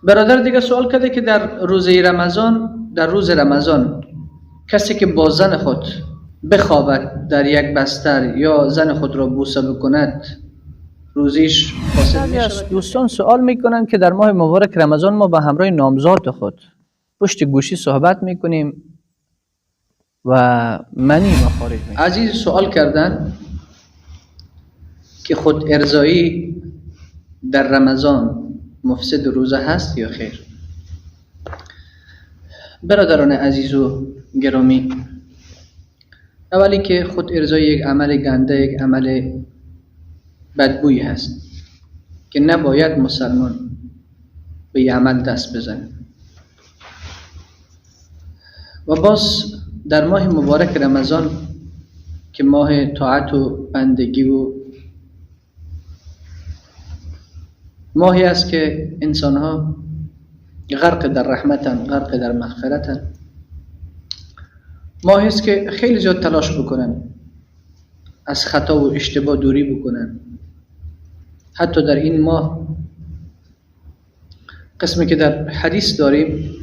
برادر دیگه سوال کرده که در روز رمضان کسی که با زن خود بخوابد در یک بستر یا زن خود را بوسه بکند روزیش فاسد می شود؟ دوستان سوال میکنن که در ماه مبارک رمضان ما با همراه نامزاد خود پشت گوشی صحبت میکنیم و منی ما خارج میکنیم. عزیز سوال کردن که خود ارضایی در رمضان مفسد روزه هست یا خیر؟ برادران عزیز و گرامی، اولی که خود ارضایی یک عمل گنده، یک عمل بدبوی هست که نباید مسلمان به این عمل دست بزنه. و باز در ماه مبارک رمضان که ماه طاعت و بندگی و ماهی است که انسان ها غرق در رحمتن، غرق در مغفرتن، ماهی است که خیلی زیاد تلاش بکنن از خطا و اشتباه دوری بکنن. حتی در این ماه قسمی که در حدیث داریم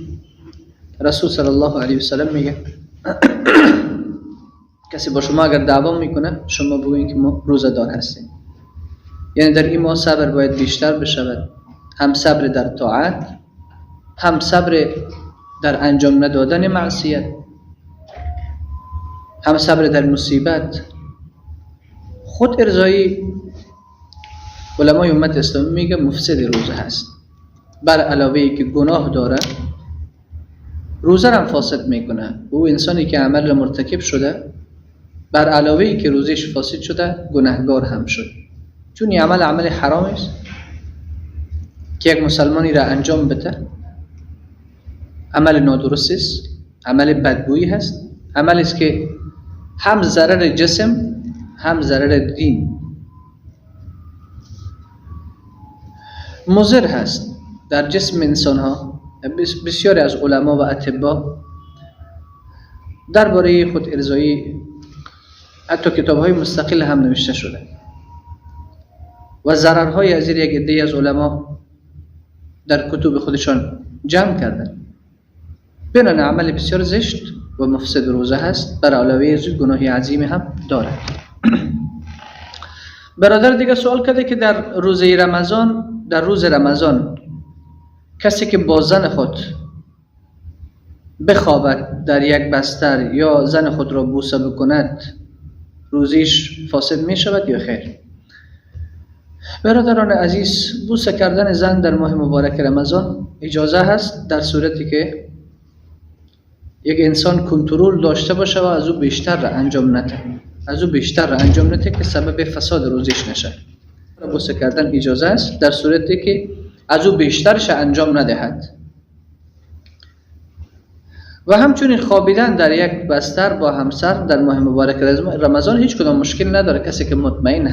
رسول صلی الله علیه و سلم میگه کسی با شما اگر دعوا میکنه شما بگویید که ما روزه دار هستیم. یعنی در این ماه صبر باید بیشتر بشود، هم صبر در طاعت، هم صبر در انجام ندادن معصیت، هم صبر در مصیبت. خود ارضایی علمای امت اسلامی میگه مفسد روزه هست. بر علاوه ای که گناه داره روزه هم فاسد میکنه. او انسانی که عمل مرتکب شده بر علاوه ای که روزش فاسد شده گناهگار هم شد، چون این عمل حرام است که یک مسلمانی را انجام بده. عمل نادرست است، عمل بدبویی هست، عملی است که هم ضرر جسم هم ضرر دین مضر هست در جسم انسان ها. بسیاری از علما و اطباء درباره خود ارضایی حتی کتاب های مستقل هم نوشته شده و ضررهای از یک عده از علما در کتب خودشان جمع کردن. بنابراین عمل بسیار زشت و مفسد روزه هست، بر علاوه از گناه عظیم هم دارد. برادر دیگه سوال کرده که در روز رمضان کسی که با زن خود بخوابد در یک بستر یا زن خود را بوسه بکند روزیش فاسد می شود یا خیر؟ برادران عزیز، بوسه کردن زن در ماه مبارک رمضان اجازه هست در صورتی که یک انسان کنترل داشته باشه و از او بیشتر را انجام نده که سبب فساد روزش نشه. بوسه کردن اجازه است در صورتی که از او بیشترش انجام ندهد. و همچنین خوابیدن در یک بستر با همسر در ماه مبارک رمضان هیچ کدام مشکل نداره. کسی که مطمئن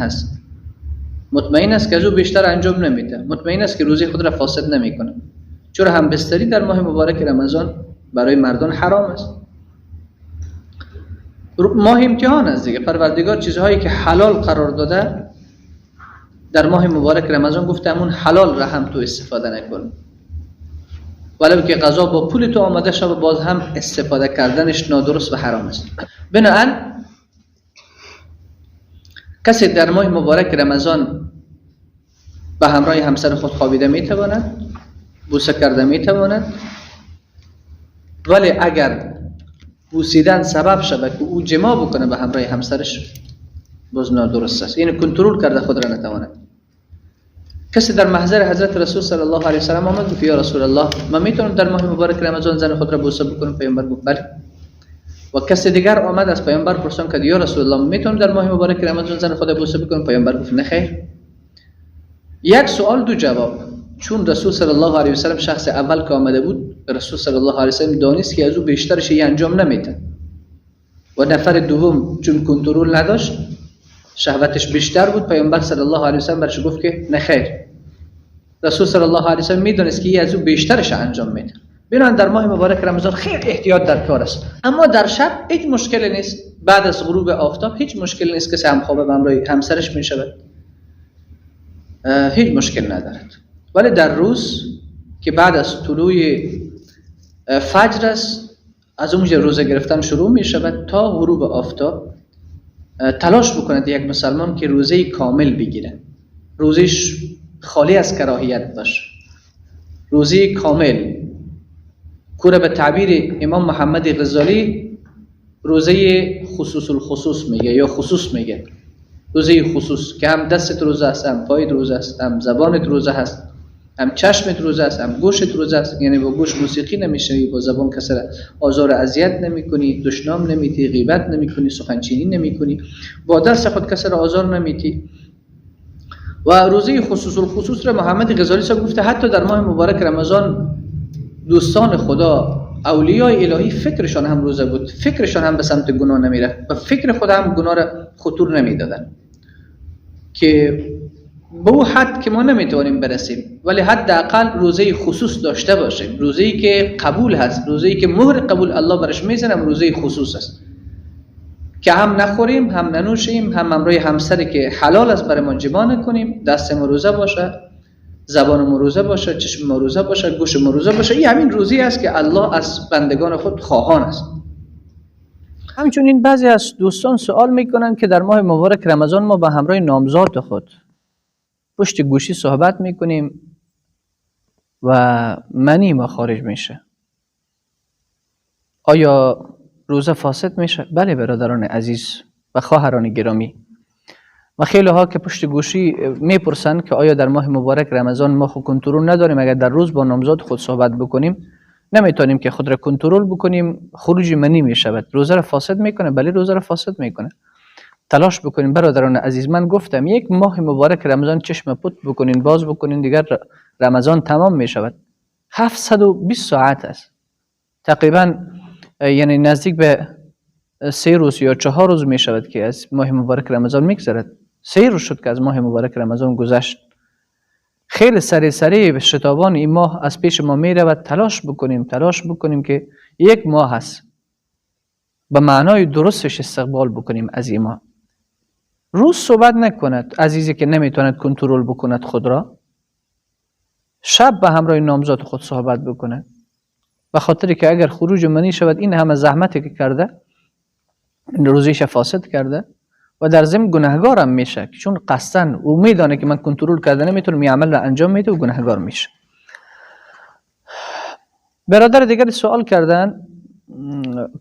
است که از او بیشتر انجام نمیده، مطمئن است که روزی خود را فاسد نمیکنه، چون همبستری در ماه مبارک رمضان برای مردان حرام است. ماه امتحان است دیگه. پروردگار چیزهایی که حلال قرار داده در ماه مبارک رمضان گفته همون حلال را هم تو استفاده نکن، ولو که غذا با پول تو آمده شد باز هم استفاده کردنش نادرست و حرام است. بنابراین کسی در ماه مبارک رمضان به همراه همسر خود خوابیده میتواند، بوسه کرده میتواند، ولی اگر بوسیدن سبب شود که او جماع بکنه به همراه همسرش باز نادرست است. یعنی کنترل کرده خود را نتواند. کسی در محضر حضرت رسول صلی الله علیه و سلم آمد گفت یا رسول الله من میتونم در ماه مبارک رمضان زن خود را بوسه بکنم؟ پیامبر گفت بله. و کسی دیگر آمد از پیامبر پرسید که یا رسول الله میتونم در ماه مبارک رمضان زن خود را بوسه بکنم؟ پیامبر گفت نه خیر. یک سوال دو جواب. چون رسول صلی الله علیه و سلم شخص اول که آمده بود، رسول صلی الله علیه و سلم دانست که از او بیشترش انجام نمیده، و نفر دوم چون کنترل نداشت شهوتش بیشتر بود، پیامبر صلی الله علیه و سلم برش گفت که نه خیر. رسول صلی الله علیه و سلم میدونست که از او بیشترش انجام میده. بنابراین در ماه مبارک رمضان خیلی احتیاط در کار است. اما در شب هیچ مشکلی نیست، بعد از غروب آفتاب هیچ مشکلی نیست که همخوابه به همراه همسرش میشود، هیچ مشکل ندارد. ولی در روز که بعد از طلوع فجر است، از اونجا روزه گرفتن شروع می شود تا غروب آفتاب. تلاش بکند یک مسلمان که روزه کامل بگیره، روزش خالی از کراهیت باشه، روزه کامل کوره به تعبیر امام محمد غزالی روزه خصوص الخصوص میگه یا خصوص میگه، روزه خصوص که هم دستت روزه است، هم پایت روزه است، هم زبانت روزه است، هم چشمت روزه است، هم گوشت روزه است. یعنی با گوش موسیقی نمیشنوی، با زبان کسی را آزار و اذیت نمیکنی، دشنام نمیتی، غیبت نمیکنی، سخنچینی نمیکنی، با دست خود کسی را آزار نمیتی. و روزه خصوص الخصوص را محمد غزالی صاحب گفته حتی در ماه مبارک رمضان دوستان خدا، اولیای الهی فکرشان هم روزه بود، فکرشان هم به سمت گناه نمیره و فکر خود هم گناه را خطور نمیدادن، که به او حد که ما نمیتوانیم برسیم، ولی حداقل روزه خصوص داشته باشیم، روزه‌ای که قبول هست، روزه‌ای که مهر قبول الله برش میزنه، روزه خصوص است که هم نخوریم، هم ننوشیم، هم امروی همسری که حلال است برای ما جما نکنیم، دست ما روزه باشه، زبان ما روزه باشه، چشم ما روزه باشه، گوش ما روزه باشه. این همین روزی است که الله از بندگان خود خواهان است. همچنین بعضی از دوستان سوال میکنن که در ماه مبارک رمضان ما با همراه نامزاد خود پشت گوشی صحبت میکنیم و منی ما خارج میشه، آیا روزه فاسد میشه؟ بله برادران عزیز و خواهران گرامی، و خیلی ها که پشت گوشی میپرسن که آیا در ماه مبارک رمضان ما خود کنترل نداریم، اگر در روز با نامزاد خود صحبت بکنیم نمیتونیم که خود را کنترل بکنیم، خروج منی میشود، روزه را فاسد میکنه؟ بله روزه را فاسد میکنه. تلاش بکنین برادران عزیز. من گفتم یک ماه مبارک رمضان چشم پوت بکنین، باز بکنین، دیگر رمضان تمام میشود. 720 ساعت است تقریبا، یعنی نزدیک به 3 روز یا 4 روز می شود که از ماه مبارک رمضان میگذرد. 3 روز شد که از ماه مبارک رمضان گذشت. خیلی سریع به شتابان این ماه از پیش ما می رود. تلاش بکنیم که یک ماه هست، به معنای درستش استقبال بکنیم از این ماه. روز صحبت نکند عزیزی که نمیتواند کنترل بکند خود را، شب به همراه نامزاد خود صحبت بکند، به خاطری که اگر خروج منی شود این همه زحمتی که کرده روزیش فاسد کرده و در ضمن گناهگار هم میشه، چون قصدن او میدانه که من کنترل کرده نمیتونم این عمل را انجام میده و گناهگار میشه. برادر دیگری سوال کردن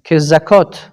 که زکات